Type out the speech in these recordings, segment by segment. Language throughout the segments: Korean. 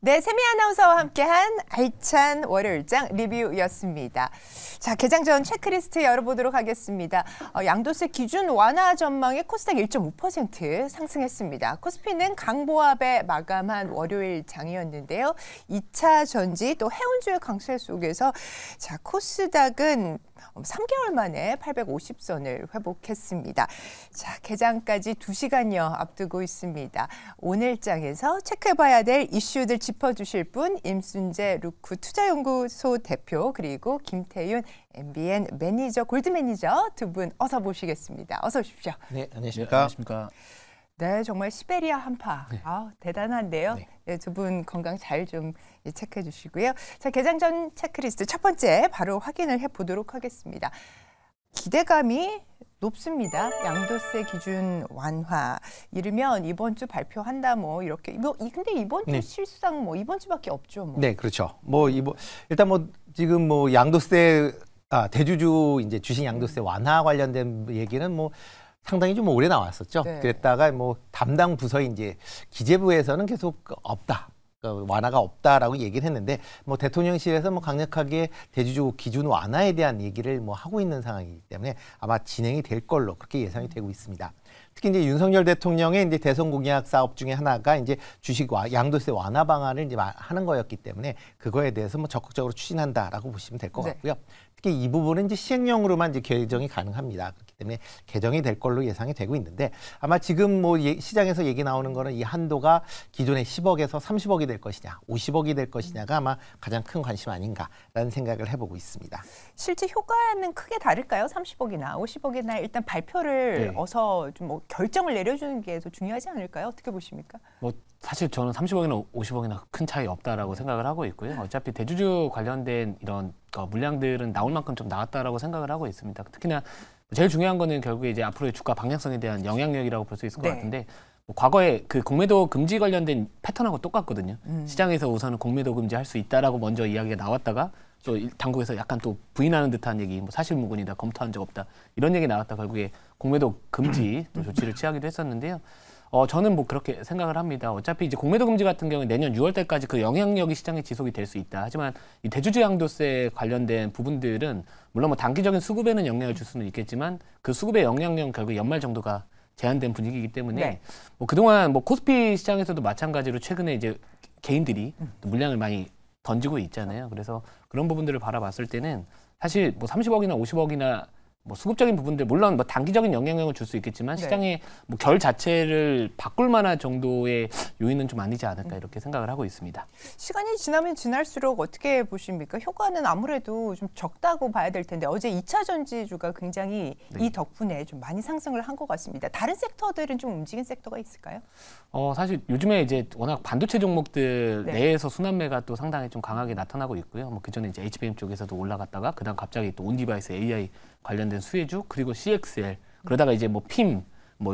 네, 세미 아나운서와 함께한 알찬 월요일장 리뷰였습니다. 자, 개장 전 체크리스트 열어보도록 하겠습니다. 양도세 기준 완화 전망에 코스닥 1.5% 상승했습니다. 코스피는 강보합에 마감한 월요일 장이었는데요. 2차 전지 또 해운주의 강세 속에서 자, 코스닥은 3개월 만에 850선을 회복했습니다. 자, 개장까지 2시간여 앞두고 있습니다. 오늘 장에서 체크해봐야 될 이슈들 짚어주실 분 임순재 루크 투자연구소 대표 그리고 김태윤 MBN 매니저 골드 매니저 두 분 어서 모시겠습니다. 어서 오십시오. 네, 안녕하십니까. 네, 안녕하십니까. 네, 정말 시베리아 한파. 네. 대단한데요. 네. 네, 두 분 건강 잘 좀 체크해 주시고요. 자, 개장 전 체크리스트 첫 번째 바로 확인을 해보도록 하겠습니다. 기대감이 높습니다. 양도세 기준 완화. 이르면 이번 주 발표한다 뭐 이렇게. 근데 이번 주 실상 뭐 이번 주밖에 없죠. 뭐. 네, 그렇죠. 일단 지금 양도세 대주주 이제 주식 양도세 완화 관련된 얘기는 상당히 좀 오래 나왔었죠. 네. 그랬다가 담당 부서인 이제 기재부에서는 계속 없다. 완화가 없다라고 얘기를 했는데 대통령실에서 강력하게 대주주 기준 완화에 대한 얘기를 하고 있는 상황이기 때문에 아마 진행이 될 걸로 그렇게 예상이 되고 있습니다. 특히 이제 윤석열 대통령의 이제 대선 공약 사업 중에 하나가 이제 주식 양도세 완화 방안을 이제 하는 거였기 때문에 그거에 대해서 적극적으로 추진한다라고 보시면 될 것 같고요. 특히 이 부분은 이제 시행령으로만 이제 개정이 가능합니다. 그렇기 때문에 개정이 될 걸로 예상이 되고 있는데 아마 지금 시장에서 얘기 나오는 거는 이 한도가 기존의 10억에서 30억이 될 것이냐, 50억이 될 것이냐가 아마 가장 큰 관심 아닌가라는 생각을 해보고 있습니다. 실제 효과는 크게 다를까요? 30억이나 50억이나 일단 발표를 어서 좀 결정을 내려주는 게 더 중요하지 않을까요? 어떻게 보십니까? 사실 저는 30억이나 50억이나 큰 차이 없다라고 생각을 하고 있고요. 어차피 대주주 관련된 이런 물량들은 나올 만큼 좀 나왔다라고 생각을 하고 있습니다. 특히나 제일 중요한 거는 결국에 이제 앞으로의 주가 방향성에 대한 영향력이라고 볼 수 있을 것 같은데 과거에 그 공매도 금지 관련된 패턴하고 똑같거든요. 시장에서 우선은 공매도 금지할 수 있다라고 먼저 이야기가 나왔다가 또 당국에서 약간 또 부인하는 듯한 얘기, 사실무근이다, 검토한 적 없다 이런 얘기 나왔다 결국에 공매도 금지 또 조치를 취하기도 했었는데요. 저는 그렇게 생각을 합니다. 어차피 이제 공매도 금지 같은 경우는 내년 6월 달까지 그 영향력이 시장에 지속이 될 수 있다. 하지만 이 대주주 양도세 관련된 부분들은 물론 단기적인 수급에는 영향을 줄 수는 있겠지만 그 수급의 영향력은 결국 연말 정도가 제한된 분위기이기 때문에 그동안 코스피 시장에서도 마찬가지로 최근에 이제 개인들이 물량을 많이 던지고 있잖아요. 그래서 그런 부분들을 바라봤을 때는 사실 30억이나 50억이나 수급적인 부분들 물론 단기적인 영향력을 줄 수 있겠지만 시장의 결 자체를 바꿀 만한 정도의 요인은 좀 아니지 않을까 이렇게 생각을 하고 있습니다. 시간이 지나면 지날수록 어떻게 보십니까? 효과는 아무래도 좀 적다고 봐야 될 텐데 어제 2차 전지주가 굉장히 이 덕분에 좀 많이 상승을 한 것 같습니다. 다른 섹터들은 좀 움직인 섹터가 있을까요? 사실 요즘에 이제 워낙 반도체 종목들 내에서 순환매가 또 상당히 좀 강하게 나타나고 있고요. 그전에 이제 HBM 쪽에서도 올라갔다가 그다음 갑자기 또 온디바이스 AI 관련된 수혜주 그리고 CXL 그러다가 이제 핌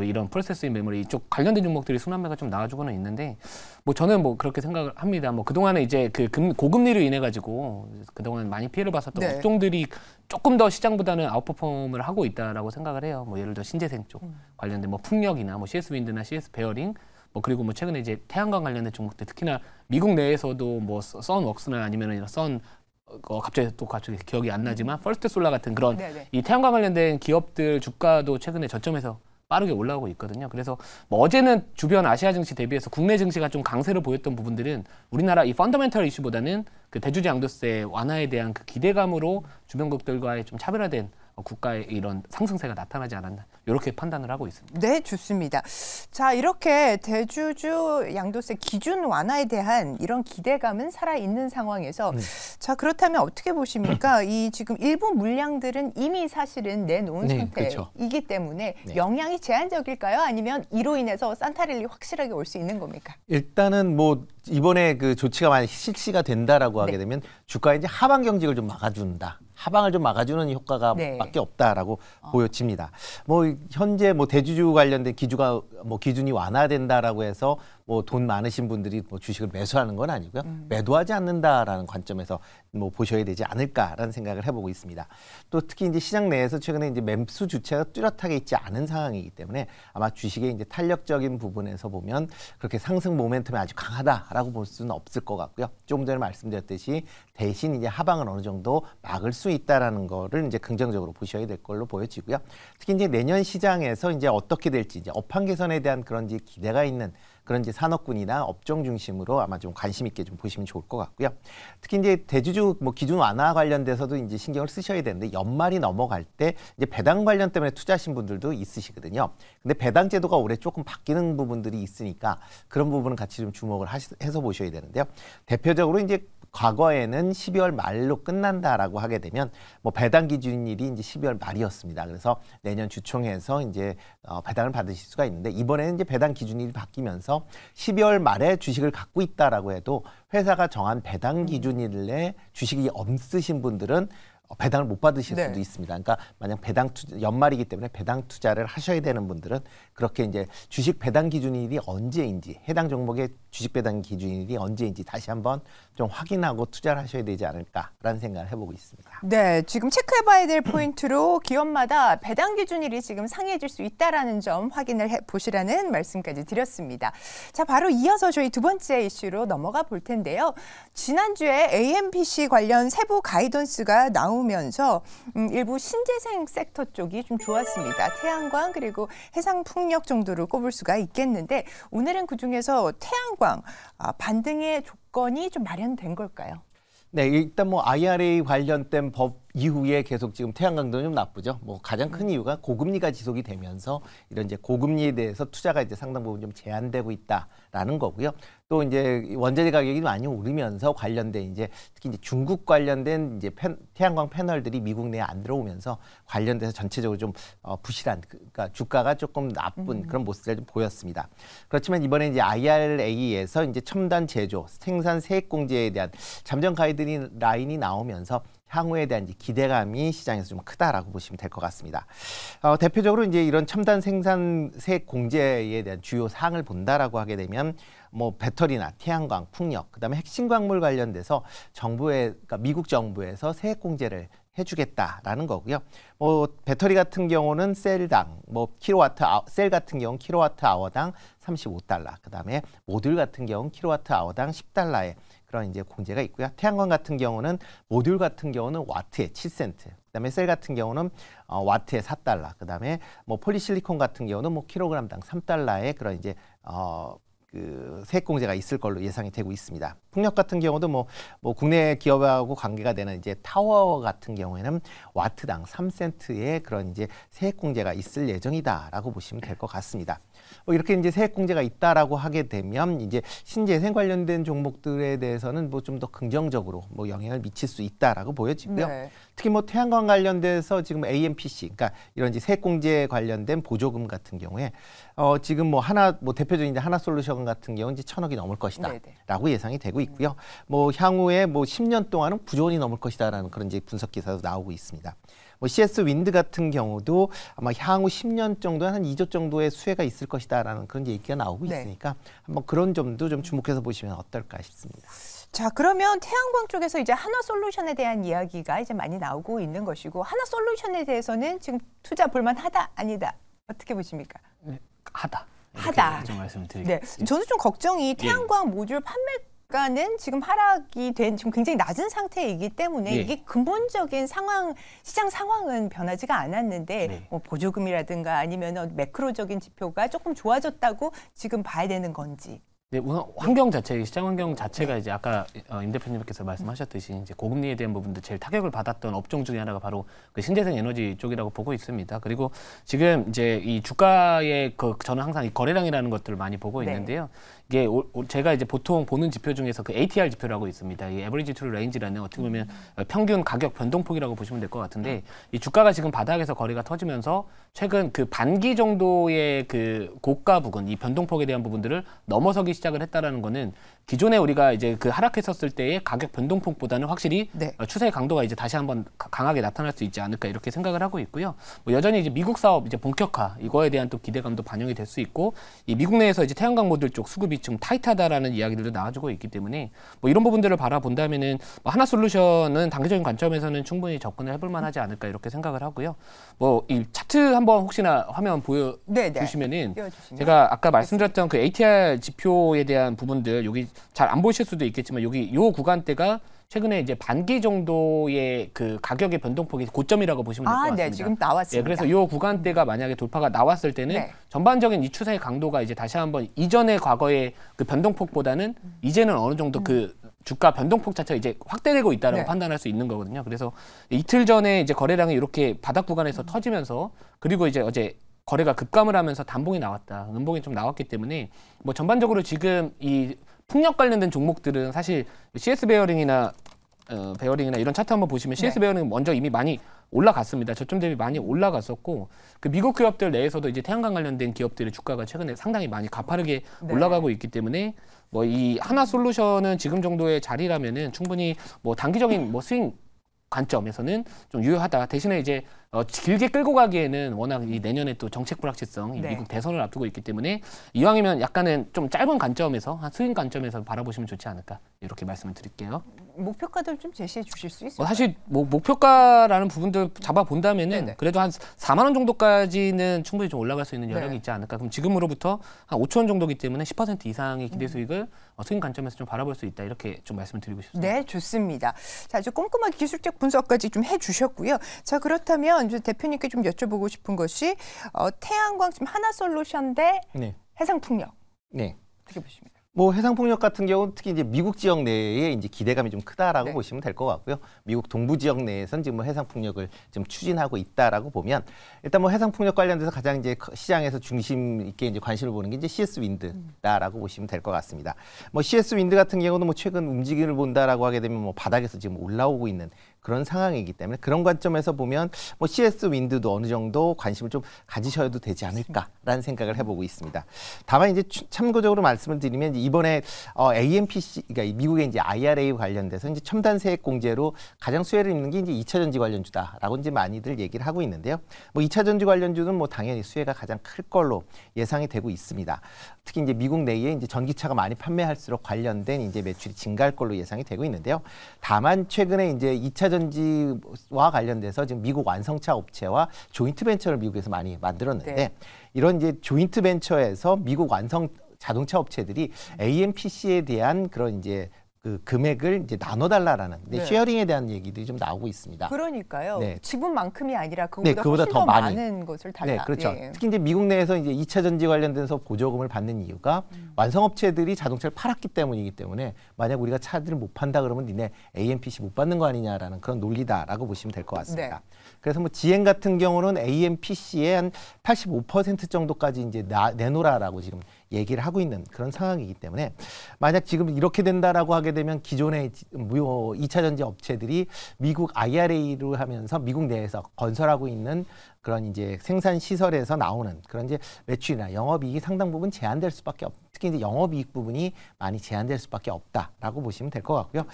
이런 프로세싱 메모리 이쪽 관련된 종목들이 순환매가 좀 나와주고는 있는데 저는 그렇게 생각을 합니다. 그동안에 이제 고금리로 인해 가지고 그동안 많이 피해를 봤었던 업종들이 조금 더 시장보다는 아웃퍼폼을 하고 있다라고 생각을 해요. 예를 들어 신재생 쪽 관련된 풍력이나 CS 윈드나 CS 베어링 그리고 최근에 이제 태양광 관련된 종목들 특히나 미국 내에서도 선웍스나 아니면 이런 갑자기 기억이 안 나지만 퍼스트 솔라 같은 그런 이 태양광 관련된 기업들 주가도 최근에 저점에서 빠르게 올라오고 있거든요. 그래서 어제는 주변 아시아 증시 대비해서 국내 증시가 좀 강세를 보였던 부분들은 우리나라 이 펀더멘털 이슈보다는 그 대주주 양도세 완화에 대한 그 기대감으로 주변국들과의 좀 차별화된 국가의 이런 상승세가 나타나지 않았나 이렇게 판단을 하고 있습니다. 네, 좋습니다. 자, 이렇게 대주주 양도세 기준 완화에 대한 이런 기대감은 살아있는 상황에서 자, 그렇다면 어떻게 보십니까? 이 지금 일부 물량들은 이미 사실은 내놓은 상태이기 때문에 영향이 제한적일까요? 아니면 이로 인해서 산타랠리 확실하게 올 수 있는 겁니까? 일단은 이번에 그 조치가 만약 실시가 된다라고 하게 되면 주가의 이제 하방 경직을 좀 막아준다. 하방을 좀 막아주는 효과가 밖에 없다라고 보여집니다. 현재 대주주 관련된 기준이 완화된다라고 해서 뭐 돈 많으신 분들이 뭐 주식을 매수하는 건 아니고요. 매도하지 않는다라는 관점에서 뭐 보셔야 되지 않을까라는 생각을 해보고 있습니다. 또 특히 이제 시장 내에서 최근에 이제 매수 주체가 뚜렷하게 있지 않은 상황이기 때문에 아마 주식의 이제 탄력적인 부분에서 보면 그렇게 상승 모멘텀이 아주 강하다라고 볼 수는 없을 것 같고요. 조금 전에 말씀드렸듯이 대신 이제 하방을 어느 정도 막을 수 있다라는 거를 이제 긍정적으로 보셔야 될 걸로 보여지고요. 특히 이제 내년 시장에서 이제 어떻게 될지 이제 업황 개선에 대한 그런 이제 기대가 있는 그런 이제 산업군이나 업종 중심으로 아마 좀 관심 있게 좀 보시면 좋을 것 같고요. 특히 이제 대주주 뭐 기준 완화 관련돼서도 이제 신경을 쓰셔야 되는데 연말이 넘어갈 때 이제 배당 관련 때문에 투자하신 분들도 있으시거든요. 근데 배당 제도가 올해 조금 바뀌는 부분들이 있으니까 그런 부분은 같이 좀 주목을 해서 보셔야 되는데요. 대표적으로 이제 과거에는 12월 말로 끝난다라고 하게 되면 뭐 배당 기준일이 이제 12월 말이었습니다. 그래서 내년 주총에서 이제 배당을 받으실 수가 있는데 이번에는 이제 배당 기준일이 바뀌면서 12월 말에 주식을 갖고 있다라고 해도 회사가 정한 배당 기준일에 주식이 없으신 분들은 배당을 못 받으실 네. 수도 있습니다. 그러니까 만약 연말이기 때문에 배당 투자를 하셔야 되는 분들은 그렇게 이제 주식 배당 기준일이 언제인지 해당 종목의 주식 배당 기준일이 언제인지 다시 한번 좀 확인하고 투자를 하셔야 되지 않을까라는 생각을 해보고 있습니다. 네, 지금 체크해봐야 될 포인트로 기업마다 배당 기준일이 지금 상이해질 수 있다라는 점 확인을 보시라는 말씀까지 드렸습니다. 자, 바로 이어서 저희 두 번째 이슈로 넘어가 볼 텐데요. 지난주에 AMPC 관련 세부 가이던스가 나오면서 일부 신재생 섹터 쪽이 좀 좋았습니다. 태양광 그리고 해상풍력 정도를 꼽을 수가 있겠는데 오늘은 그중에서 태양광 반등의 조건이 좀 마련된 걸까요? 네, 일단 뭐 IRA 관련된 법 이후에 계속 지금 태양광도 좀 나쁘죠. 뭐 가장 큰 이유가 고금리가 지속이 되면서 이런 이제 고금리에 대해서 투자가 이제 상당 부분 좀 제한되고 있다라는 거고요. 또 이제 원자재 가격이 많이 오르면서 관련된 이제 특히 이제 중국 관련된 이제 태양광 패널들이 미국 내에 안 들어오면서 관련돼서 전체적으로 좀 부실한 그러니까 주가가 조금 나쁜 그런 모습을 좀 보였습니다. 그렇지만 이번에 이제 IRA에서 이제 첨단 제조, 생산 세액 공제에 대한 잠정 가이드라인이 나오면서 향후에 대한 이제 기대감이 시장에서 좀 크다라고 보시면 될 것 같습니다. 대표적으로 이제 이런 첨단 생산 세액 공제에 대한 주요 사항을 본다라고 하게 되면 뭐 배터리나 태양광, 풍력, 그다음에 핵심 광물 관련돼서 그러니까 미국 정부에서 세액 공제를 해주겠다라는 거고요. 뭐 배터리 같은 경우는 셀당, 뭐 셀 같은 경우는 킬로와트 아워당 35달러, 그다음에 모듈 같은 경우는 킬로와트 아워당 10달러에 그런 이제 공제가 있고요. 태양광 같은 경우는 모듈 같은 경우는 와트에 7센트, 그다음에 셀 같은 경우는 와트에 4달러, 그다음에 뭐 폴리실리콘 같은 경우는 뭐 킬로그램당 3달러의 그런 이제 그 세액 공제가 있을 걸로 예상이 되고 있습니다. 풍력 같은 경우도 뭐 국내 기업하고 관계가 되는 이제 타워 같은 경우에는 와트당 3센트의 그런 이제 세액 공제가 있을 예정이다라고 보시면 될 것 같습니다. 이렇게 이제 세액 공제가 있다라고 하게 되면 이제 신재생 관련된 종목들에 대해서는 뭐 좀 더 긍정적으로 뭐 영향을 미칠 수 있다라고 보여지고요. 네. 특히 뭐 태양광 관련돼서 지금 AMPC, 그러니까 이런 이제 세액 공제 관련된 보조금 같은 경우에 지금 뭐 대표적인 이제 하나솔루션 같은 경우는 이제 1,000억이 넘을 것이다라고 예상이 되고 있고요. 뭐 향후에 뭐 10년 동안은 9조 원이 넘을 것이다라는 그런 이제 분석 기사도 나오고 있습니다. 뭐 CS 윈드 같은 경우도 아마 향후 10년 정도에 한 2조 정도의 수혜가 있을 것이다라는 그런 얘기가 나오고 있으니까 한번 그런 점도 좀 주목해서 보시면 어떨까 싶습니다. 자, 그러면 태양광 쪽에서 이제 하나솔루션에 대한 이야기가 이제 많이 나오고 있는 것이고 하나솔루션에 대해서는 지금 투자 볼만하다 아니다 어떻게 보십니까? 네, 하다. 좀 말씀드릴게요. 네, 저는 좀 걱정이 태양광 모듈 판매가는 지금 하락이 된 지금 굉장히 낮은 상태이기 때문에 이게 근본적인 시장 상황은 변하지가 않았는데 뭐 보조금이라든가 아니면 매크로적인 지표가 조금 좋아졌다고 지금 봐야 되는 건지. 네, 우선 환경 자체, 시장 환경 자체가 이제 아까 임 대표님께서 말씀하셨듯이 이제 고금리에 대한 부분도 제일 타격을 받았던 업종 중에 하나가 바로 그 신재생 에너지 쪽이라고 보고 있습니다. 그리고 지금 이제 이 주가의 저는 항상 이 거래량이라는 것들을 많이 보고 있는데요. 이게 제가 이제 보통 보는 지표 중에서 그 ATR 지표라고 있습니다. 이 Average True Range라는 어떻게 보면 평균 가격 변동폭이라고 보시면 될 것 같은데 이 주가가 지금 바닥에서 거래가 터지면서 최근 그 반기 정도의 그 고가 부분, 이 변동폭에 대한 부분들을 넘어서기 시작을 했다라는 거는 기존에 우리가 이제 그 하락했었을 때의 가격 변동폭보다는 확실히 추세의 강도가 이제 다시 한번 강하게 나타날 수 있지 않을까 이렇게 생각을 하고 있고요. 뭐 여전히 이제 미국 사업 이제 본격화 이거에 대한 또 기대감도 반영이 될 수 있고 이 미국 내에서 이제 태양광 모듈 쪽 수급이 공급이 좀 타이트하다라는 이야기들도 나와주고 있기 때문에 뭐 이런 부분들을 바라본다면은 뭐 하나솔루션은 단기적인 관점에서는 충분히 접근을 해볼 만하지 않을까 이렇게 생각을 하고요. 뭐 이 차트 한번 혹시나 화면 보여주시면은 제가 아까 말씀드렸던 그 ATR 지표에 대한 부분들 여기 잘 안 보실 수도 있겠지만 여기 요 구간대가 최근에 이제 반기 정도의 그 가격의 변동폭이 고점이라고 보시면 될 것 같습니다. 네, 지금 나왔습니다. 예, 그래서 이 구간대가 만약에 돌파가 나왔을 때는 네. 전반적인 이 추세의 강도가 이제 다시 한번 이전의 과거의 그 변동폭보다는 이제는 어느 정도 그 주가 변동폭 자체가 이제 확대되고 있다라고 네. 판단할 수 있는 거거든요. 그래서 이틀 전에 이제 거래량이 이렇게 바닥 구간에서 터지면서 그리고 이제 어제 거래가 급감을 하면서 단봉이 나왔다. 음봉이 좀 나왔기 때문에 뭐 전반적으로 지금 이 풍력 관련된 종목들은 사실 CS 베어링이나 이런 차트 한번 보시면 CS 베어링은 먼저 이미 많이 올라갔습니다. 저점 대비 많이 올라갔었고 그 미국 기업들 내에서도 이제 태양광 관련된 기업들의 주가가 최근에 상당히 많이 가파르게 올라가고 있기 때문에 뭐 이 하나솔루션은 지금 정도의 자리라면은 충분히 뭐 단기적인 뭐 스윙 관점에서는 좀 유효하다. 대신에 이제 길게 끌고 가기에는 워낙 이 내년에 또 정책 불확실성, 이 미국 대선을 앞두고 있기 때문에 이왕이면 약간은 좀 짧은 관점에서 한 스윙 관점에서 바라보시면 좋지 않을까 이렇게 말씀을 드릴게요. 목표가들 좀 제시해 주실 수 있을까요? 사실 뭐 목표가라는 부분들 잡아 본다면은 그래도 한 4만 원 정도까지는 충분히 좀 올라갈 수 있는 여력이 있지 않을까. 그럼 지금으로부터 한 5천 원 정도기 때문에 10% 이상의 기대 수익을 스윙 관점에서 좀 바라볼 수 있다. 이렇게 좀 말씀을 드리고 싶습니다. 네, 좋습니다. 자, 아주 꼼꼼하게 기술적 분석까지 좀 해주셨고요. 자, 그렇다면 이제 대표님께 좀 여쭤보고 싶은 것이 태양광 지금 하나솔루션 대 해상풍력. 네. 어떻게 보십니까? 뭐 해상풍력 같은 경우는 특히 이제 미국 지역 내에 이제 기대감이 좀 크다라고 보시면 될 것 같고요. 미국 동부 지역 내에서는 지금 뭐 해상풍력을 좀 추진하고 있다라고 보면 일단 뭐 해상풍력 관련돼서 가장 이제 시장에서 중심 있게 이제 관심을 보는 게 이제 CS 윈드다라고 보시면 될 것 같습니다. 뭐 CS 윈드 같은 경우는 뭐 최근 움직임을 본다라고 하게 되면 뭐 바닥에서 지금 올라오고 있는 그런 상황이기 때문에 그런 관점에서 보면 뭐 CS 윈드도 어느 정도 관심을 좀 가지셔도 되지 않을까라는 생각을 해보고 있습니다. 다만 이제 참고적으로 말씀을 드리면 이번에 AMPC, 그러니까 미국의 이제 IRA 관련돼서 이제 첨단 세액 공제로 가장 수혜를 입는 게 이제 2차 전지 관련주다라고 이제 많이들 얘기를 하고 있는데요. 뭐 2차 전지 관련주는 뭐 당연히 수혜가 가장 클 걸로 예상이 되고 있습니다. 특히 이제 미국 내에 이제 전기차가 많이 판매할수록 관련된 이제 매출이 증가할 걸로 예상이 되고 있는데요. 다만 최근에 이제 2차 전지와 관련돼서 지금 미국 완성차 업체와 조인트 벤처를 미국에서 많이 만들었는데 이런 이제 조인트 벤처에서 미국 완성 자동차 업체들이 AMPC에 대한 그런 이제 그 금액을 이제 나눠달라라는 쉐어링에 대한 얘기들이 좀 나오고 있습니다. 그러니까요. 지분만큼이 아니라 그보다 훨씬 더 많은 것을 달라. 네, 그렇죠. 특히 이제 미국 내에서 이제 2차 전지 관련돼서 보조금을 받는 이유가 완성업체들이 자동차를 팔았기 때문이기 때문에 만약 우리가 차들을 못 판다 그러면 니네 AMPC 못 받는 거 아니냐라는 그런 논리다라고 보시면 될 것 같습니다. 그래서 뭐 GM 같은 경우는 AMPC의 한 85% 정도까지 이제 내놓으라라고 지금 얘기를 하고 있는 그런 상황이기 때문에 만약 지금 이렇게 된다라고 하게 되면 기존의 2차 전지 업체들이 미국 IRA로 하면서 미국 내에서 건설하고 있는 그런 이제 생산 시설에서 나오는 그런 이제 매출이나 영업이익이 상당 부분 제한될 수밖에 특히 이제 영업이익 부분이 많이 제한될 수밖에 없다라고 보시면 될 것 같고요.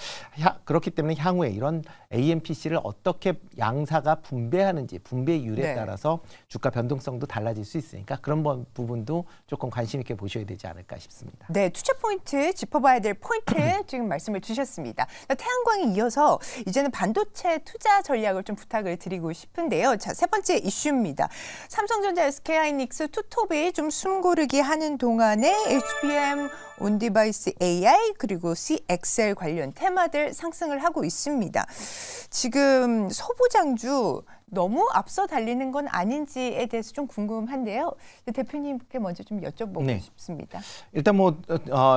그렇기 때문에 향후에 이런 AMPC를 어떻게 양사가 분배하는지 분배율에 따라서 주가 변동성도 달라질 수 있으니까 그런 부분도 조금 관심 있게 보셔야 되지 않을까 싶습니다. 네, 투자 포인트 짚어봐야 될 포인트 지금 말씀을 주셨습니다. 태양광에 이어서 이제는 반도체 투자 전략을 좀 부탁을 드리고 싶은데요. 자, 세 번째 이슈입니다. 삼성전자, SK하이닉스, 투톱이 좀 숨고르기 하는 동안에 HBM, 온디바이스 AI 그리고 CXL 관련 테마들 상승을 하고 있습니다. 지금 소부장주 너무 앞서 달리는 건 아닌지에 대해서 좀 궁금한데요. 대표님께 먼저 좀 여쭤보고 싶습니다. 일단 뭐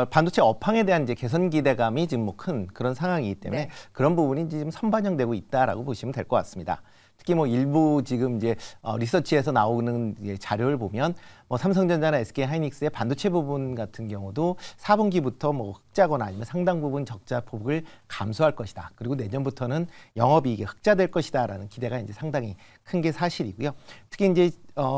반도체 업황에 대한 이제 개선 기대감이 지금 뭐 큰 그런 상황이기 때문에 그런 부분이 지금 선반영되고 있다라고 보시면 될 것 같습니다. 특히 뭐 일부 지금 이제 리서치에서 나오는 자료를 보면 뭐 삼성전자나 SK하이닉스의 반도체 부분 같은 경우도 4분기부터 뭐 흑자거나 아니면 상당 부분 적자 폭을 감소할 것이다. 그리고 내년부터는 영업이익이 흑자될 것이다라는 기대가 이제 상당히 큰 게 사실이고요. 특히 이제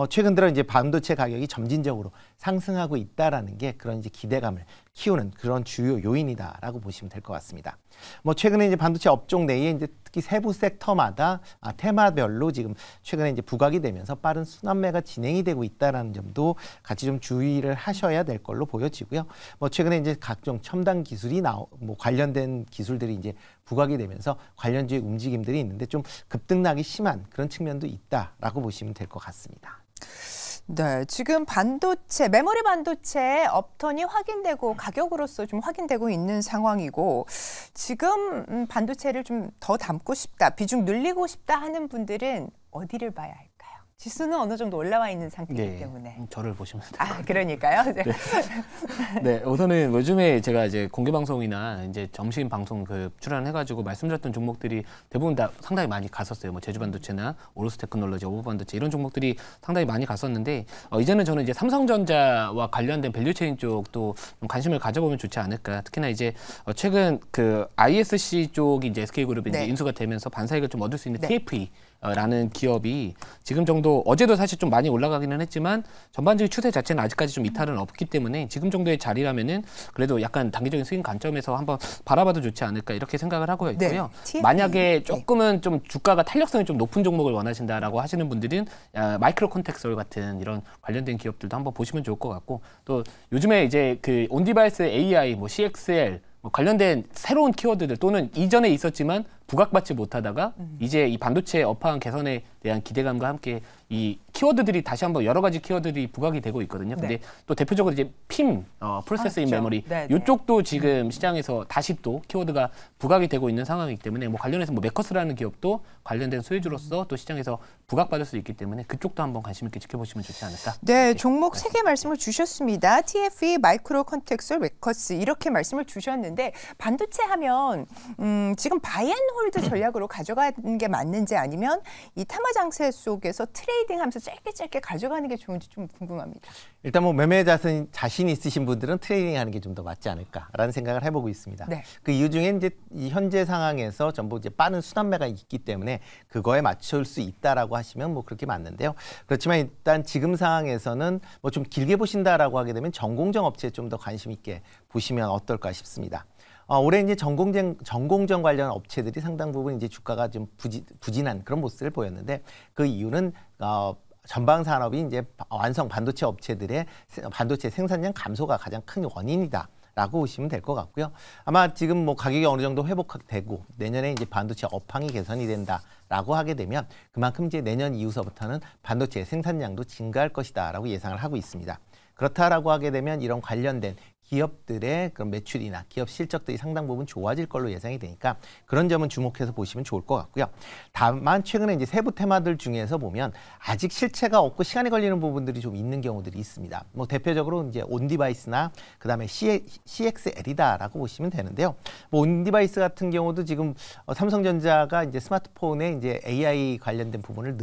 최근 들어 이제 반도체 가격이 점진적으로 상승하고 있다라는 게 그런 이제 기대감을 키우는 그런 주요 요인이다라고 보시면 될 것 같습니다. 뭐 최근에 이제 반도체 업종 내에 이제 특히 세부 섹터마다 테마별로 지금 최근에 이제 부각이 되면서 빠른 순환매가 진행이 되고 있다라는 점도 점도 같이 좀 주의를 하셔야 될 걸로 보여지고요. 뭐 최근에 이제 각종 첨단 기술이 뭐 관련된 기술들이 이제 부각이 되면서 관련주의 움직임들이 있는데 좀 급등락이 심한 그런 측면도 있다라고 보시면 될 것 같습니다. 네, 지금 반도체, 메모리 반도체 업턴이 확인되고 가격으로서 좀 확인되고 있는 상황이고 지금 반도체를 좀 더 담고 싶다, 비중 늘리고 싶다 하는 분들은 어디를 봐야 할까요? 지수는 어느 정도 올라와 있는 상태이기 네, 때문에. 저를 보시면 돼요. 그러니까요. 네. 네, 우선은 요즘에 제가 이제 공개 방송이나 이제 점심 방송 출연해가지고 말씀드렸던 종목들이 대부분 다 상당히 많이 갔었어요. 뭐 제주반도체나 오로스테크놀로지, 오버반도체 이런 종목들이 상당히 많이 갔었는데 이제는 저는 이제 삼성전자와 관련된 밸류체인 쪽도 좀 관심을 가져보면 좋지 않을까. 특히나 이제 최근 ISC 쪽이 이제 SK그룹이 네. 이제 인수가 되면서 반사이익을 좀 얻을 수 있는 네. TFE 라는 기업이 지금 정도 어제도 사실 좀 많이 올라가기는 했지만 전반적인 추세 자체는 아직까지 좀 이탈은 없기 때문에 지금 정도의 자리라면은 그래도 약간 단기적인 스윙 관점에서 한번 바라봐도 좋지 않을까 이렇게 생각을 하고 있고요. 네. 만약에 조금은 좀 주가가 탄력성이 좀 높은 종목을 원하신다라고 하시는 분들은 마이크로 콘텍솔 같은 이런 관련된 기업들도 한번 보시면 좋을 것 같고 또 요즘에 이제 온디바이스 AI, 뭐 CXL 뭐 관련된 새로운 키워드들 또는 이전에 있었지만 부각받지 못하다가 이제 이 반도체 업황 개선에 대한 기대감과 함께 이 키워드들이 다시 한번 여러 가지 키워드들이 부각이 되고 있거든요. 근데 네. 또 대표적으로 이제 PIM, 프로세스 인 그렇죠. 메모리 네, 네. 이쪽도 지금 시장에서 다시 또 키워드가 부각이 되고 있는 상황이기 때문에 뭐 관련해서 뭐 메커스라는 기업도 관련된 소유주로서 또 시장에서 부각받을 수 있기 때문에 그쪽도 한번 관심 있게 지켜보시면 좋지 않을까. 네, 종목 3개 말씀을 주셨습니다. TFE, 마이크로 컨텍솔, 메커스 이렇게 말씀을 주셨는데 반도체 하면 지금 바이앤홀드 전략으로 가져가는 게 맞는지 아니면 이 타마 장세 속에서 트레이딩하면서 짧게 가져가는 게 좋은지 좀 궁금합니다. 일단 뭐 매매 자신 있으신 분들은 트레이딩하는 게 좀 더 맞지 않을까라는 생각을 해보고 있습니다. 네. 그 이유 중에 이제 이 현재 상황에서 전부 이제 빠른 순환매가 있기 때문에 그거에 맞출 수 있다라고 하시면 뭐 그렇게 맞는데요. 그렇지만 일단 지금 상황에서는 뭐 좀 길게 보신다라고 하게 되면 전공정 업체에 좀 더 관심 있게 보시면 어떨까 싶습니다. 올해 이제 전공정 관련 업체들이 상당 부분 이제 주가가 좀 부진한 그런 모습을 보였는데 그 이유는 전방 산업이 이제 완성 반도체 업체들의 반도체 생산량 감소가 가장 큰 원인이다라고 보시면 될 것 같고요. 아마 지금 뭐 가격이 어느 정도 회복되고 내년에 이제 반도체 업황이 개선이 된다라고 하게 되면 그만큼 이제 내년 이후서부터는 반도체 생산량도 증가할 것이다라고 예상을 하고 있습니다. 그렇다라고 하게 되면 이런 관련된 기업들의 그런 매출이나 기업 실적들이 상당 부분 좋아질 걸로 예상이 되니까 그런 점은 주목해서 보시면 좋을 것 같고요. 다만 최근에 이제 세부 테마들 중에서 보면 아직 실체가 없고 시간이 걸리는 부분들이 좀 있는 경우들이 있습니다. 뭐 대표적으로 이제 온디바이스나 그다음에 CXL이다라고 보시면 되는데요. 뭐 온디바이스 같은 경우도 지금 삼성전자가 이제 스마트폰에 이제 AI 관련된 부분을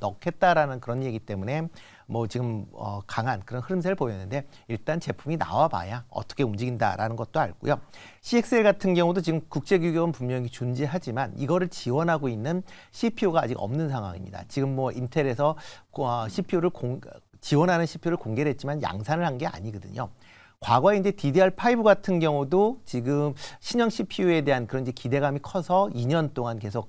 넣겠다라는 그런 얘기 때문에 뭐 지금 강한 그런 흐름세를 보였는데 일단 제품이 나와봐야 어떻게 움직인다라는 것도 알고요. CXL 같은 경우도 지금 국제규격은 분명히 존재하지만 이거를 지원하고 있는 CPU가 아직 없는 상황입니다. 지금 뭐 인텔에서 CPU를 지원하는 CPU를 공개를 했지만 양산을 한 게 아니거든요. 과거에 이제 DDR5 같은 경우도 지금 신형 CPU에 대한 그런 이제 기대감이 커서 2년 동안 계속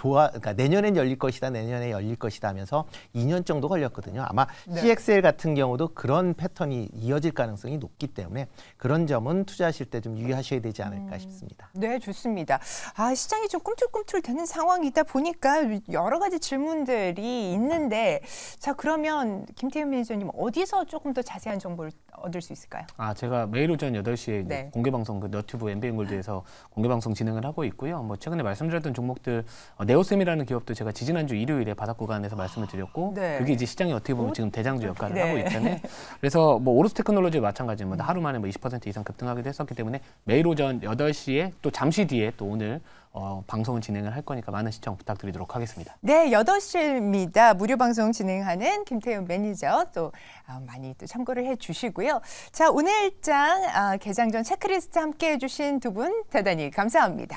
그러니까 내년엔 열릴 것이다, 내년에 열릴 것이다 하면서 2년 정도 걸렸거든요. 아마 네. CXL 같은 경우도 그런 패턴이 이어질 가능성이 높기 때문에 그런 점은 투자하실 때 좀 유의하셔야 되지 않을까 싶습니다. 네, 좋습니다. 시장이 좀 꿈틀꿈틀 되는 상황이다 보니까 여러 가지 질문들이 있는데 자, 그러면 김태현 매니저님 어디서 조금 더 자세한 정보를 얻을 수 있을까요? 제가 매일 오전 8시에 네. 공개방송 너튜브 MBN골드에서 공개방송 진행을 하고 있고요. 뭐 최근에 말씀드렸던 종목들 네오셈이라는 기업도 제가 지지난주 일요일에 바닥 구간에서 말씀을 드렸고 네. 그게 이제 시장이 어떻게 보면 지금 대장주 역할을 네. 하고 있잖아요. 그래서 뭐 오로스테크놀로지 마찬가지입니다. 하루 만에 뭐 20% 이상 급등하기도 했었기 때문에 매일 오전 8시에 또 잠시 뒤에 또 오늘 방송을 진행을 할 거니까 많은 시청 부탁드리도록 하겠습니다. 네, 8시입니다. 무료 방송 진행하는 김태훈 매니저 또 많이 또 참고를 해주시고요. 자, 오늘 장 개장 전 체크리스트 함께 해주신 두 분 대단히 감사합니다.